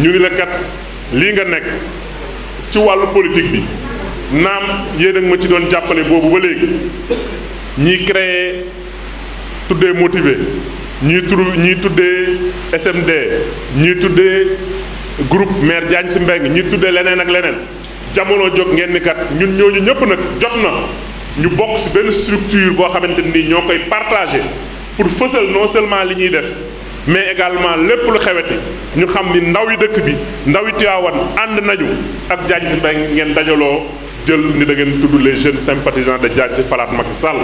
ñu ni la kat lii nga nekk ci wàllu politique bi naam yéen a ma ci doon jàppale boobu ba léegi ñiy créer tuddee motivé ñii tuddee SMD ñii tuddee groupe maire Diagne Sy Mbengue ñii tuddee leneen ak leneen jamono jóg ngeen ni kat ñun ñooñu ñëpp nag jot na ñu bokk ci benn structure boo xamante ni ñoo koy partagé pour fësal non seulement li ñuy def mais également lépp lu xeweti ñu xam ni ndaw yi dëkk bi ndaw yi Tivaouane ànd nañu ak Diagne Sy Mbengue ngeen dajaloo jël ni da ngeen tudd les jeunes sympathisants de Diagne Sy falaat Macky Sall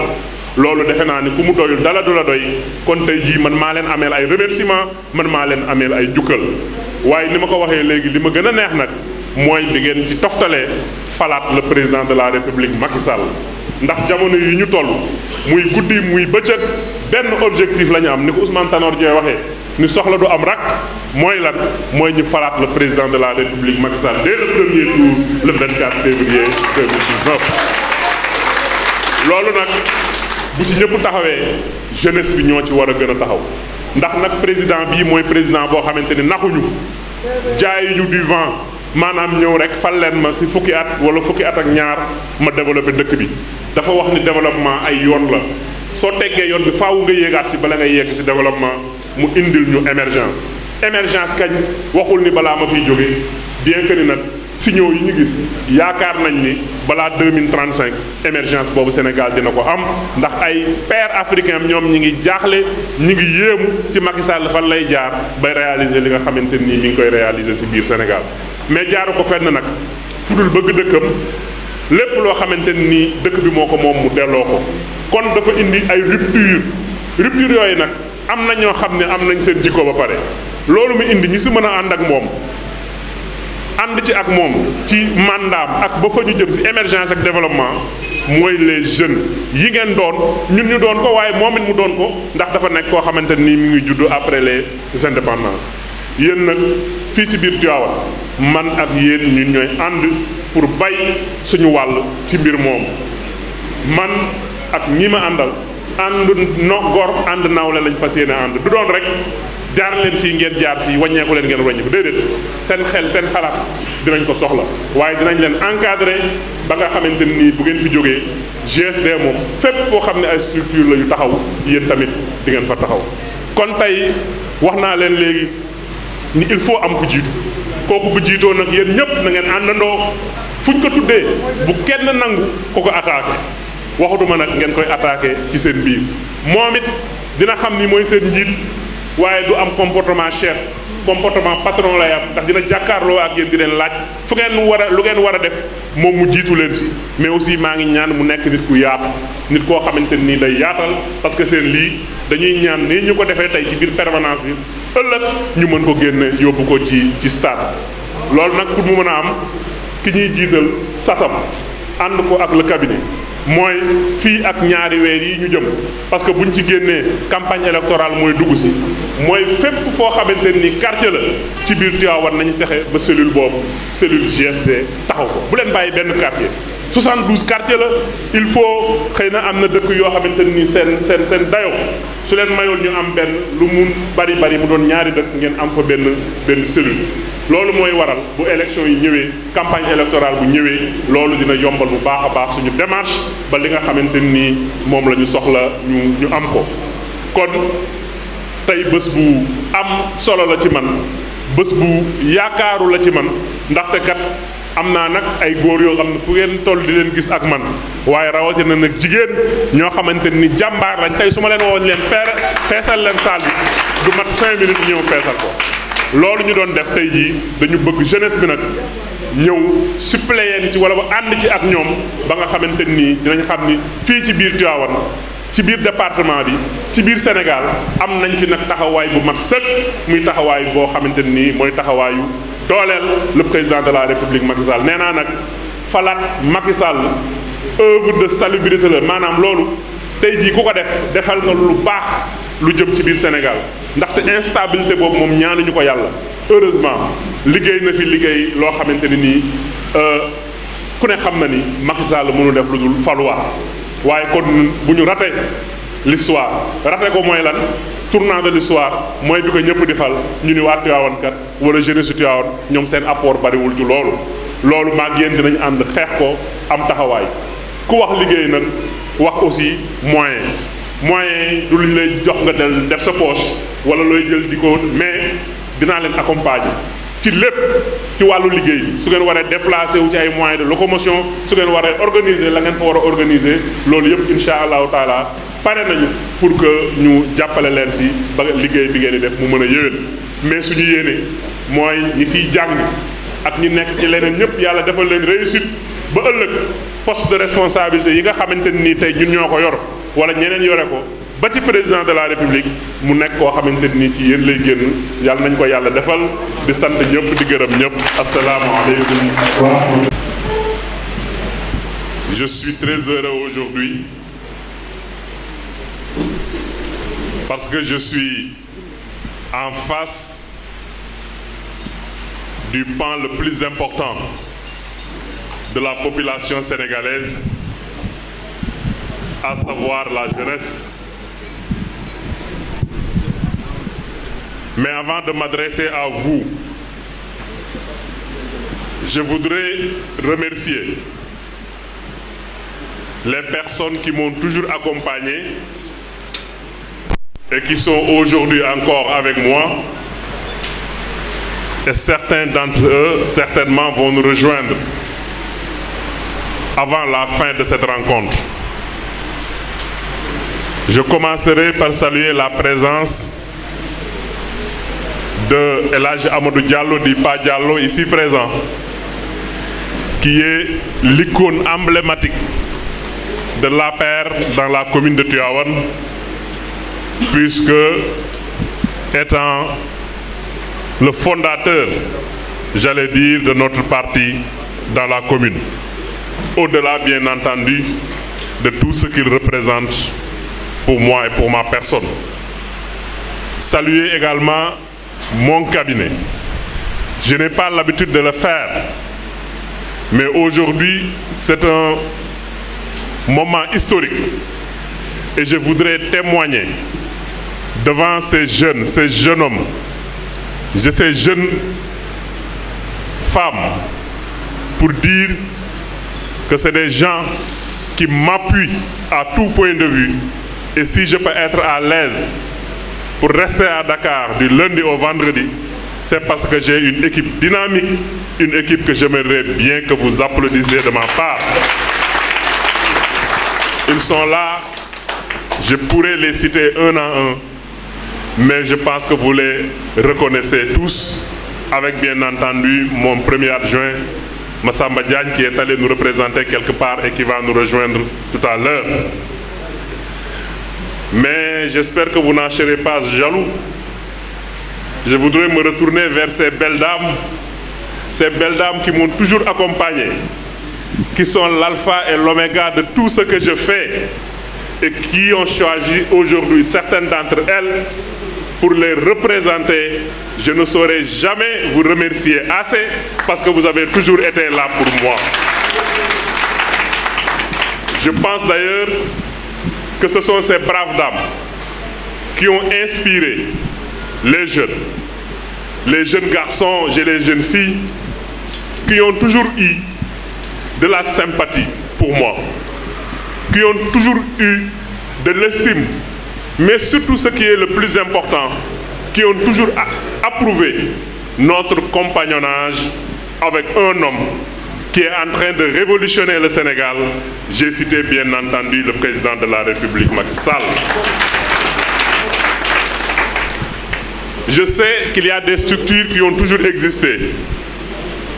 loolu defe naa ni ku mu doyul dala du la doy kon tey jii man maa leen ameel ay remerciement man maa leen ameel ay njukkal waaye ni ma ko waxee léegi li ma gën a neex nag mooy bi ngeen ci toftalee falaat le président de la république Macky Sall ndax jamono yi ñu toll muy guddi muy bëccëg benn objectif la ñu am ni ko Ousmane Tanor Dieng waxee ni soxla du am rak mooy lan mooy ñu falaat le président de la république Macky Sall dès le premier tour le 24 février 2019 loolu nag bu ci ñëpp taxawee jeunesse bi ñoo ci war a gën a taxaw ndax nag président bii mooy président boo xamante ni naxuñu jaayuñu du vent maanaam ñëw rek fal leen ma ci fukki at wala fukki at ak ñaar ma développé dëkk bi dafa wax ni développement ay yoon la soo teggee yoon bi faaw nga yéegaat ci bala ngay yegg ci développement mu indil ñu émergence kañ waxul ni balaa ma fiy jóge bien que ni nag signaux yi ñu gis yaakaar nañ ni balaa 2035 émergence boobu Sénégal dina ko am ndax ay pères africains ñoom ñi ngi jaaxle ñi ngi yéemu ci Macky Sall fan lay jaar bay réaliser li nga xamante nii mi ngi koy réaliser ci biir Sénégal mais jaaru ko fenn nag fudul bëgg dëkkam lépp loo xamante nii dëkk bi moo ko moom mu delloo ko kon dafa indi ay rupture yooyu nag am na ñoo xam ne am nañ seen jikko ba pare loolu mu indi ñi ci mën a ànd ak moom ànd ci ak moom ci mandaam ak ba fa ñu jëm ci émergence ak développement mooy les jeunes yi ngeen doon ñun ñu doon ko waaye moom it mu doon ko ndax dafa nekk koo xamante nii mi ngi juddu après les indépendances yéen nag fii ci biir Tivaouane man ak yéen ñun ñooy ànd pour bay suñu wàll ci mbir moom man ak ñi ma àndal ànd no gor ànd nawle lañ fas yéene ànd du doon rek jaar leen fii ngeen jaar fii wàññeeku leen ngeen wàññeeku déedéet seen xel seen xalaat dinañ ko soxla waaye dinañ leen encadrer ba nga xamante nii bu ngeen fi jógee GSD moom fépp foo xam ne ay structure la yu taxaw yéen tamit di ngeen fa taxaw kon tey wax naa leen léegi ni il faut am ku jiitu kooku bu jiitoo nag yéen ñëpp na ngeen àndandoo fuñ ko tuddee bu kenn nangu ko attaqué waxutuma nag ngeen koy attaqué ci seen biir moom it dina xam ni mooy seen njiit waaye du am comportement chef comportement patron lay am ndax dina jàkkaarloo ak yéen di leen laaj fu ngeen war a lu ngeen war a def moom mu jiitu leen si mais aussi maa ngi ñaan mu nekk nit ku yaatu nit koo xamante nii day yaatal parce que seen lii dañuy ñaan nii ñu ko defee tey ci biir permanence bi ëllëg ñu mën ko génne yóbbu ko ci stade loolu nag pour mu mën a am ki ñuy jiital sasam ànd ko ak le cabinet mooy fii ak ñaari weer yi ñu jëm parce que buñ ci génnee campagne électorale mooy dugg si mooy fépp foo xamante ni quartier la ci biir Tivaouane nañu fexe ba cellule boobu cellule GSD taxaw ko bu leen bàyyi benn quartier 72 quartier la il faut xëy na am na dëkk yoo xamante ni seen dayo su leen mayoon ñu am benn lu mu bari mu doon ñaari dëkk ngeen am fa benn cellule loolu mooy waral bu élection yi ñëwee campagne électorale bu ñëwee loolu dina yombal bu baax a baax suñu démarche ba li nga xamante nii moom la ñu soxla ñu am ko kon tey bés bu am solo la ci man bés bu yaakaaru la ci man ndaxte kat am naa nag ay góor yoo xam ne fu ngeen toll di leen gis ak man waaye rawatina nag jigéen ñoo xamante ni jàmbaar lañ tey su ma leen woon leen feesal leen salle bi du mat 5 minutes ñëw feesal ko loolu ñu doon def tey jii dañu bëgg jeunesse bi nag ñëw suppléer ci wala ba ànd ci ak ñoom ba nga xamante nii dinañ xam ni fii ci biir Tivaouane ci biir département bi ci biir Sénégal am nañ fi nag taxawaay bu mat sëkk muy taxawaay boo xamante nii mooy taxawaayu dooleel le président de la république Macky Sall nee naa nag falaat Macky Sall œuvre de salubrité la maanaam loolu tey jii ku ko defal nga lu baax lu jëm ci biir Sénégal ndaxte instabilité boobu moom ñaanuñu ko yàlla heureusement liggéey na fi liggéey loo xamante ni nii ku ne xam na ni Macky Sall mënu def lu dul faluwaat waaye kon bu ñu raté l'histoire raté ko mooy lan tournant de l'histoire mooy bi ko ñëpp di fal ñu ni waa Tivaouane kat wala jeunesse Tivaouane ñoom seen apport bariwul ci loolu maag yéen dinañ ànd xeex ko am taxawaay ku wax liggéey nag wax aussi moyen du lu ñu lay jox nga del def sa poche wala looy jël di ko mais dinaa leen accompagner ci lépp ci wàllu liggéey bi su ngeen waree déplacer wu ci ay moyens de locomotion su ngeen waree organiser la ngeen fa war a organiser loolu yëpp incha allahu taala pare nañu pour que ñu jàppale leen si ba liggéey bi ngeen di def mu mën a yéwén mais suñu yéene mooy ñi siy jàng ak ñi nekk ci leneen ñëpp yàlla defal leen réussite ba ëllëg poste de responsabilité yi nga xamante ni tey ñun ñoo ko yor wala ñeneen yore ko ba ci président de la république mu nekk koo xamante ni ci yéen lay génn yàlla nañ ko yàlla defal di sant ñëpp di gërëm ñëpp asalaamaaleykum wa rahmatulah. Je suis très heureux aujourd'hui parce que je suis en face du pan le plus important de la population sénégalaise, à savoir la jeunesse. Mais avant de m'adresser à vous, je voudrais remercier les personnes qui m'ont toujours accompagné et qui sont aujourd'hui encore avec moi. Et certains d'entre eux, certainement, vont nous rejoindre avant la fin de cette rencontre. Je commencerai par saluer la présence de El Hadj Amadou Diallo, dit Pa Diallo, ici présent, qui est l'icône emblématique de l'APR dans la commune de Tivaouane, puisque étant le fondateur, j'allais dire, de notre parti dans la commune. Au-delà, bien entendu, de tout ce qu'il représente pour moi et pour ma personne. Saluer également mon cabinet. Je n'ai pas l'habitude de le faire, mais aujourd'hui, c'est un moment historique et je voudrais témoigner devant ces jeunes hommes, ces jeunes femmes, pour dire que c'est des gens qui m'appuient à tout point de vue. Et si je peux être à l'aise pour rester à Dakar du lundi au vendredi, c'est parce que j'ai une équipe dynamique, une équipe que j'aimerais bien que vous applaudissiez de ma part. Ils sont là, je pourrais les citer un à un, mais je pense que vous les reconnaissez tous, avec bien entendu mon premier adjoint, Massamba Diagne, qui est allé nous représenter quelque part et qui va nous rejoindre tout à l'heure. Mais j'espère que vous n'en serez pas jaloux. Je voudrais me retourner vers ces belles dames qui m'ont toujours accompagné, qui sont l'alpha et l'oméga de tout ce que je fais et qui ont choisi aujourd'hui, certaines d'entre elles, pour les représenter. Je ne saurais jamais vous remercier assez parce que vous avez toujours été là pour moi. Je pense d'ailleurs que ce sont ces braves dames qui ont inspiré les jeunes garçons et les jeunes filles qui ont toujours eu de la sympathie pour moi, qui ont toujours eu de l'estime, mais surtout ce qui est le plus important, qui ont toujours approuvé notre compagnonnage avec un homme qui est en train de révolutionner le Sénégal. J'ai cité bien entendu le président de la République, Macky Sall. Je sais qu'il y a des structures qui ont toujours existé.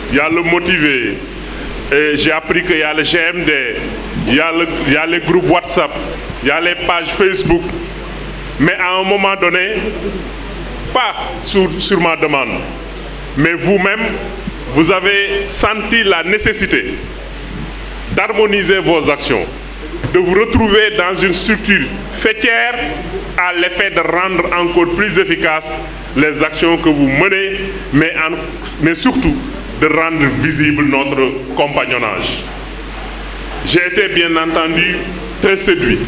Il y a le Motivé, et j'ai appris qu'il y a le GMD, il y a les groupes WhatsApp, il y a les pages Facebook. Mais à un moment donné, pas sur ma demande, mais vous-même, vous avez senti la nécessité d'harmoniser vos actions, de vous retrouver dans une structure faîtière à l'effet de rendre encore plus efficaces les actions que vous menez, mais surtout de rendre visible notre compagnonnage. J'ai été bien entendu très séduit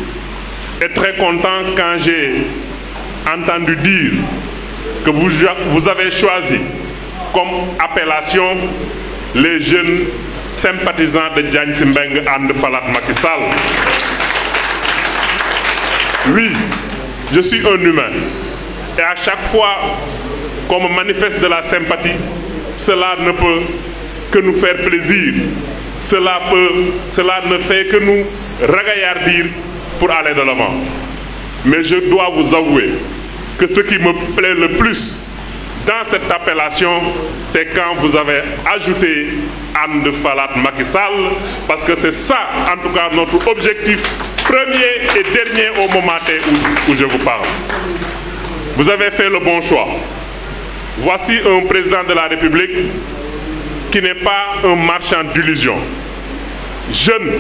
et très content quand j'ai entendu dire que vous avez choisi comme appellation les jeunes sympathisants de Diagne Sy Mbengue And Falat Macky Sall. Oui, je suis un humain. Et à chaque fois qu'on me manifeste de la sympathie, cela ne peut que nous faire plaisir. Cela ne fait que nous ragaillardir pour aller de l'avant. Mais je dois vous avouer que ce qui me plaît le plus dans cette appellation, c'est quand vous avez ajouté And Falat Macky Sall, parce que c'est ça, en tout cas, notre objectif premier et dernier au moment où je vous parle. Vous avez fait le bon choix. Voici un président de la République qui n'est pas un marchand d'illusions. Jeune,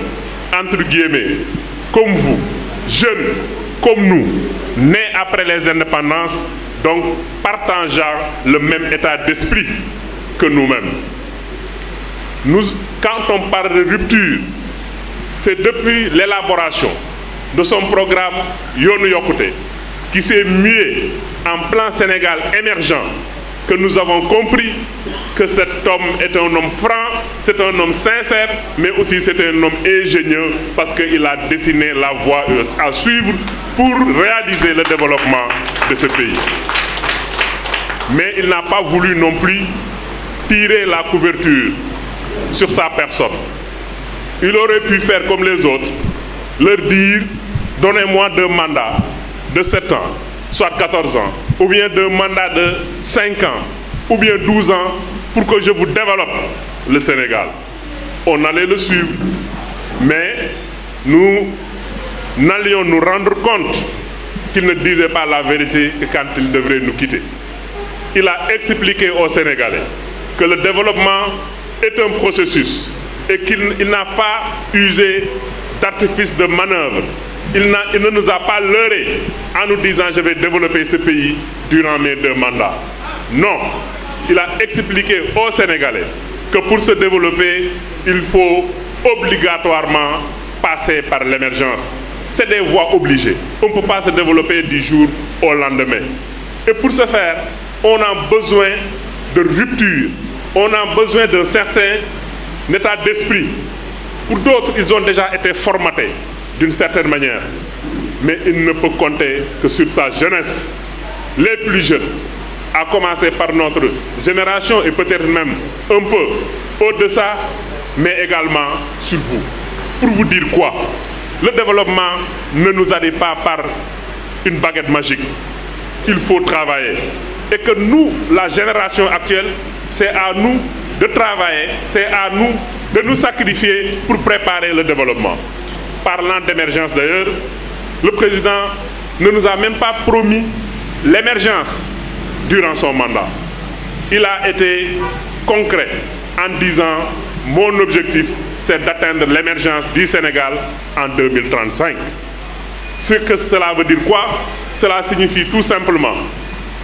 entre guillemets, comme vous, jeune comme nous, né après les indépendances, donc partageant le même état d'esprit que nous-mêmes. Quand on parle de rupture, c'est depuis l'élaboration de son programme Yoonu Yokkute, qui s'est mué en plan Sénégal émergent, que nous avons compris que cet homme est un homme franc, c'est un homme sincère, mais aussi c'est un homme ingénieux parce qu'il a dessiné la voie à suivre pour réaliser le développement de ce pays. Mais il n'a pas voulu non plus tirer la couverture sur sa personne. Il aurait pu faire comme les autres, leur dire « donnez-moi 2 mandats de 7 ans, soit 14 ans, ou bien 2 mandats de 5 ans, ou bien 12 ans, pour que je vous développe le Sénégal. » On allait le suivre, mais nous n'allions nous rendre compte qu'il ne disait pas la vérité que quand il devrait nous quitter. Il a expliqué aux Sénégalais que le développement est un processus et qu'il n'a pas usé d'artifice de manœuvre. Il ne nous a pas leurré en nous disant « je vais développer ce pays durant mes 2 mandats ». Non, il a expliqué aux Sénégalais que pour se développer, il faut obligatoirement passer par l'émergence. C'est des voies obligées. On ne peut pas se développer du jour au lendemain. Et pour ce faire, on a besoin de rupture. On a besoin d'un certain état d'esprit. Pour d'autres, ils ont déjà été formatés d'une certaine manière. Mais il ne peut compter que sur sa jeunesse. Les plus jeunes, à commencer par notre génération et peut-être même un peu au-delà, mais également sur vous. Pour vous dire quoi? Le développement ne nous arrive pas par une baguette magique. Il faut travailler. Et que nous, la génération actuelle, c'est à nous de travailler, c'est à nous de nous sacrifier pour préparer le développement. Parlant d'émergence d'ailleurs, le président ne nous a même pas promis l'émergence durant son mandat. Il a été concret en disant « mon objectif, c'est d'atteindre l'émergence du Sénégal en 2035 ». Ce que cela veut dire quoi? Cela signifie tout simplement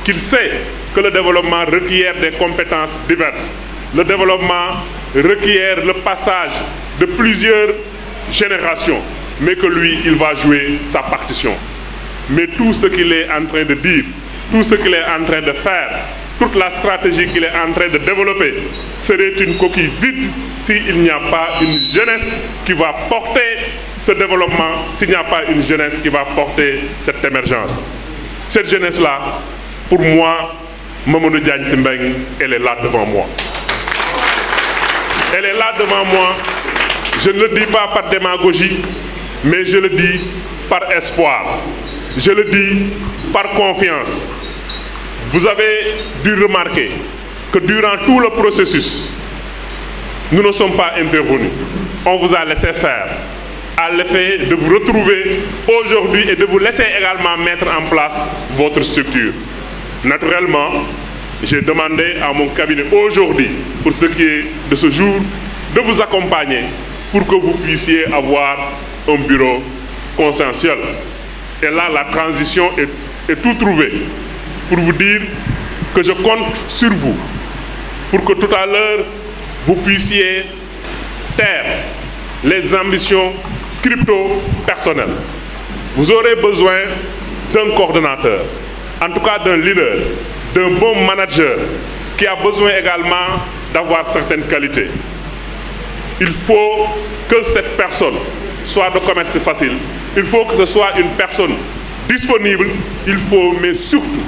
qu'il sait que le développement requiert des compétences diverses. Le développement requiert le passage de plusieurs générations, mais que lui, il va jouer sa partition. Mais tout ce qu'il est en train de dire, tout ce qu'il est en train de faire, toute la stratégie qu'il est en train de développer serait une coquille vide s'il n'y a pas une jeunesse qui va porter ce développement, s'il n'y a pas une jeunesse qui va porter cette émergence. Cette jeunesse-là, pour moi, Mamadou Diagne Sy Mbengue, elle est là devant moi. Elle est là devant moi. Je ne le dis pas par démagogie, mais je le dis par espoir. Je le dis par confiance. Vous avez dû remarquer que durant tout le processus, nous ne sommes pas intervenus. On vous a laissé faire, à l'effet de vous retrouver aujourd'hui et de vous laisser également mettre en place votre structure. Naturellement, j'ai demandé à mon cabinet aujourd'hui, pour ce qui est de ce jour, de vous accompagner pour que vous puissiez avoir un bureau consensuel. Et là, la transition est tout trouvée pour vous dire que je compte sur vous pour que tout à l'heure, vous puissiez taire les ambitions crypto-personnelles. Vous aurez besoin d'un coordonnateur. en tout cas d'un leader, d'un bon manager, qui a besoin également d'avoir certaines qualités. Il faut que cette personne soit de commerce facile, il faut que ce soit une personne disponible, il faut, mais surtout,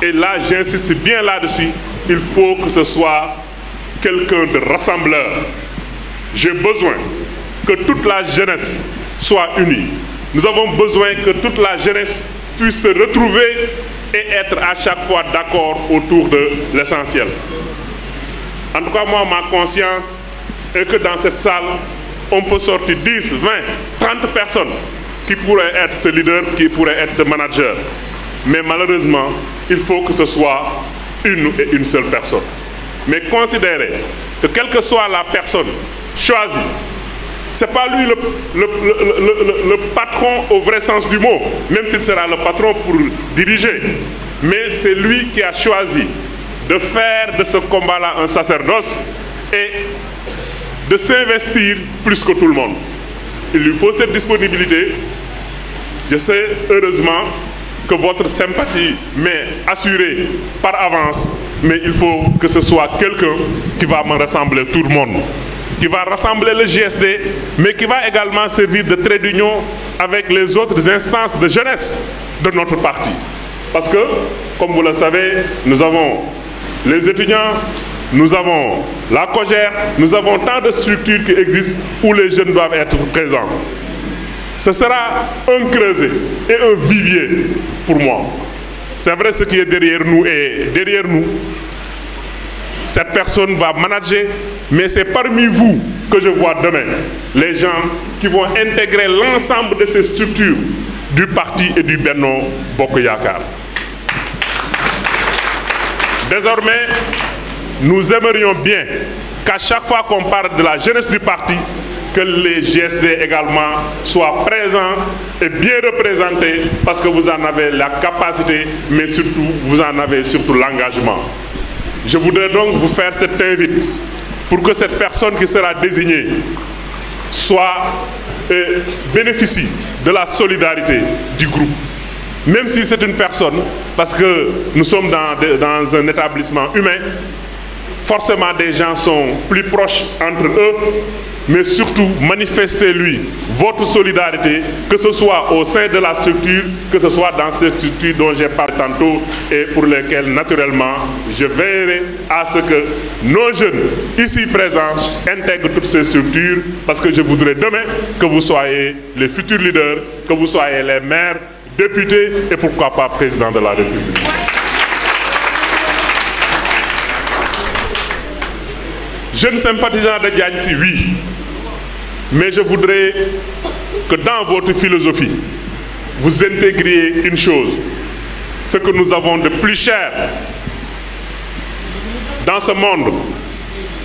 et là j'insiste bien là-dessus, il faut que ce soit quelqu'un de rassembleur. J'ai besoin que toute la jeunesse soit unie. Nous avons besoin que toute la jeunesse puisse se retrouver et être à chaque fois d'accord autour de l'essentiel. En tout cas, moi, ma conscience est que dans cette salle, on peut sortir 10, 20, 30 personnes qui pourraient être ce leader, qui pourraient être ce manager. Mais malheureusement, il faut que ce soit une et une seule personne. Mais considérez que quelle que soit la personne choisie, ce n'est pas lui le patron au vrai sens du mot, même s'il sera le patron pour diriger. Mais c'est lui qui a choisi de faire de ce combat-là un sacerdoce et de s'investir plus que tout le monde. Il lui faut cette disponibilité. Je sais heureusement que votre sympathie m'est assurée par avance, mais il faut que ce soit quelqu'un qui va me rassembler tout le monde, qui va rassembler le GSD, mais qui va également servir de trait d'union avec les autres instances de jeunesse de notre parti. Parce que, comme vous le savez, nous avons les étudiants, nous avons la COJER, nous avons tant de structures qui existent où les jeunes doivent être présents. Ce sera un creuset et un vivier pour moi. C'est vrai ce qui est derrière nous et derrière nous, cette personne va manager, mais c'est parmi vous que je vois demain les gens qui vont intégrer l'ensemble de ces structures du parti et du Benno Bokk Yakaar. Désormais, nous aimerions bien qu'à chaque fois qu'on parle de la jeunesse du parti, que les GSD également soient présents et bien représentés parce que vous en avez la capacité, mais surtout, vous en avez surtout l'engagement. Je voudrais donc vous faire cette invite pour que cette personne qui sera désignée bénéficie de la solidarité du groupe. Même si c'est une personne, parce que nous sommes dans un établissement humain, forcément des gens sont plus proches entre eux, mais surtout manifestez-lui votre solidarité, que ce soit au sein de la structure, que ce soit dans cette structure dont j'ai parlé tantôt et pour lesquelles naturellement je veillerai à ce que nos jeunes ici présents intègrent toutes ces structures, parce que je voudrais demain que vous soyez les futurs leaders, que vous soyez les maires, députés et pourquoi pas président de la République. Jeune sympathisant de Diagne Sy, oui, mais je voudrais que dans votre philosophie, vous intégriez une chose, ce que nous avons de plus cher dans ce monde,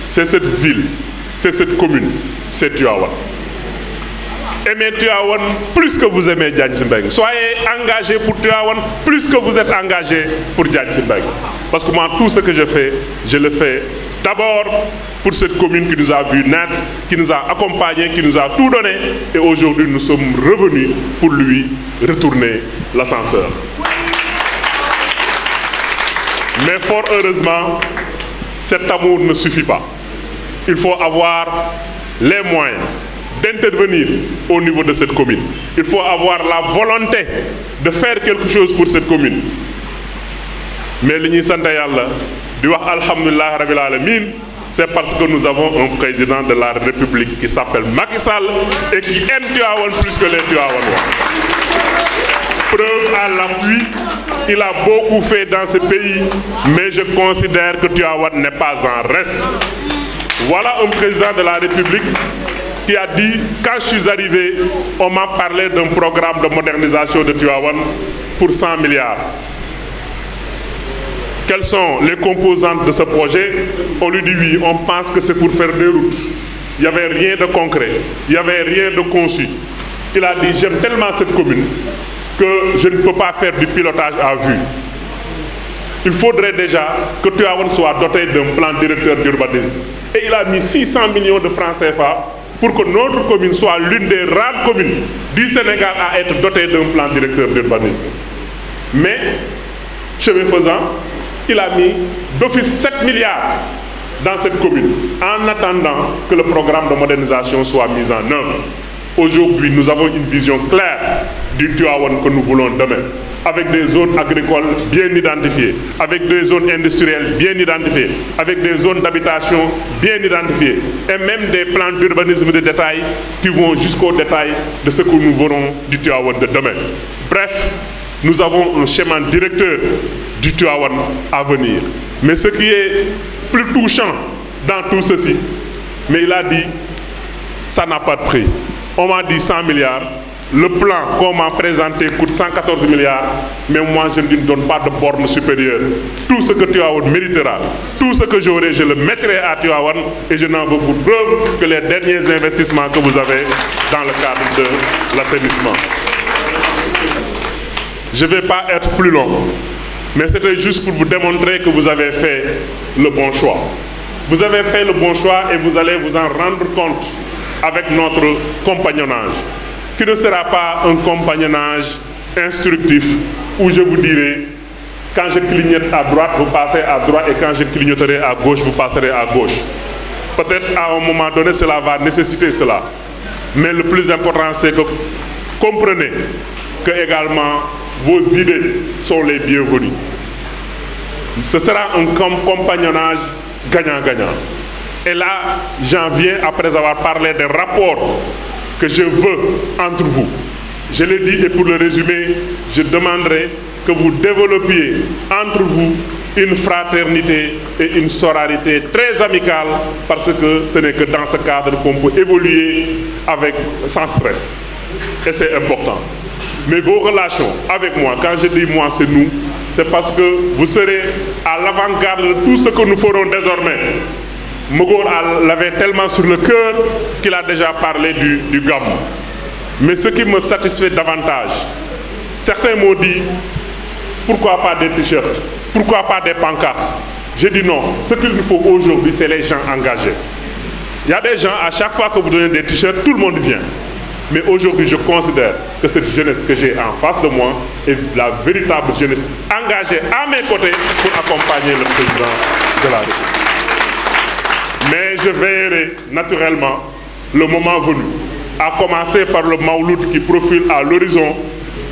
c'est cette ville, c'est cette commune, c'est Tivaouane. Aimez Tivaouane plus que vous aimez Diagne Sy Mbengue. Soyez engagés pour Tivaouane plus que vous êtes engagés pour Diagne Sy Mbengue. Parce que moi, tout ce que je fais, je le fais d'abord pour cette commune qui nous a vu naître, qui nous a accompagnés, qui nous a tout donné. Et aujourd'hui, nous sommes revenus pour lui retourner l'ascenseur. Mais fort heureusement, cet amour ne suffit pas. Il faut avoir les moyens d'intervenir au niveau de cette commune. Il faut avoir la volonté de faire quelque chose pour cette commune. Mais li ñuy sant Yàlla di wax alhamdulilah rabbil alamin, c'est parce que nous avons un président de la République qui s'appelle Macky Sall et qui aime Tivaouane plus que les Tivaouanois. Preuve à l'appui, il a beaucoup fait dans ce pays, mais je considère que Tivaouane n'est pas en reste. Voilà un président de la République qui a dit, quand je suis arrivé, on m'a parlé d'un programme de modernisation de Tivaouane pour 100 milliards. Quelles sont les composantes de ce projet? On lui dit oui, on pense que c'est pour faire des routes. Il n'y avait rien de concret, il n'y avait rien de conçu. Il a dit, j'aime tellement cette commune que je ne peux pas faire du pilotage à vue. Il faudrait déjà que Tivaouane soit doté d'un plan directeur d'urbanisme. Et il a mis 600 millions de francs CFA pour que notre commune soit l'une des rares communes du Sénégal à être dotée d'un plan directeur d'urbanisme. Mais Chemin faisant, il a mis d'office 7 milliards dans cette commune, en attendant que le programme de modernisation soit mis en œuvre. Aujourd'hui, nous avons une vision claire du Tivaouane que nous voulons demain, avec des zones agricoles bien identifiées, avec des zones industrielles bien identifiées, avec des zones d'habitation bien identifiées, et même des plans d'urbanisme de détail qui vont jusqu'au détail de ce que nous verrons du Tivaouane de demain. Bref, nous avons un schéma directeur du Tivaouane à venir. Mais ce qui est plus touchant dans tout ceci, mais il a dit, ça n'a pas de prix. On m'a dit 100 milliards, le plan qu'on m'a présenté coûte 114 milliards, mais moi je ne lui donne pas de borne supérieure. Tout ce que Tivaouane méritera, tout ce que j'aurai, je le mettrai à Tivaouane, et je n'en veux pour preuve que les derniers investissements que vous avez dans le cadre de l'assainissement. Je ne vais pas être plus long, mais c'était juste pour vous démontrer que vous avez fait le bon choix. Vous avez fait le bon choix et vous allez vous en rendre compte avec notre compagnonnage, qui ne sera pas un compagnonnage instructif où je vous dirai, quand je clignote à droite, vous passez à droite, et quand je clignoterai à gauche, vous passerez à gauche. Peut-être à un moment donné, cela va nécessiter cela. Mais le plus important, c'est que comprenez que également vos idées sont les bienvenues. Ce sera un compagnonnage gagnant-gagnant. Et là, j'en viens, après avoir parlé des rapports que je veux entre vous. Je l'ai dit, et pour le résumer, je demanderai que vous développiez entre vous une fraternité et une sororité très amicale, parce que ce n'est que dans ce cadre qu'on peut évoluer sans stress. Et c'est important. Mais vos relations avec moi, quand je dis moi, c'est nous, c'est parce que vous serez à l'avant-garde de tout ce que nous ferons désormais. Mogor l'avait tellement sur le cœur qu'il a déjà parlé du Gamou. Mais ce qui me satisfait davantage, certains m'ont dit, pourquoi pas des t-shirts, pourquoi pas des pancartes? J'ai dit non, ce qu'il nous faut aujourd'hui, c'est les gens engagés. Il y a des gens, à chaque fois que vous donnez des t-shirts, tout le monde vient. Mais aujourd'hui, je considère que cette jeunesse que j'ai en face de moi est la véritable jeunesse engagée à mes côtés pour accompagner le président de la République. Mais je veillerai naturellement, le moment venu, à commencer par le Maouloud qui profile à l'horizon,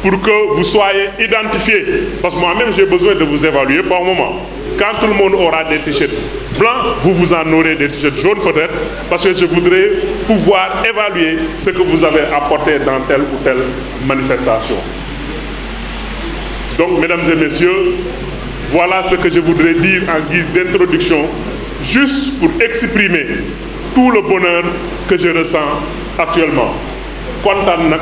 pour que vous soyez identifiés. Parce que moi-même, j'ai besoin de vous évaluer par moment. Quand tout le monde aura des t-shirts blancs, vous en aurez des t-shirts jaunes peut-être, parce que je voudrais pouvoir évaluer ce que vous avez apporté dans telle ou telle manifestation. Donc, mesdames et messieurs, voilà ce que je voudrais dire en guise d'introduction, juste pour exprimer tout le bonheur que je ressens actuellement. Kontaan nag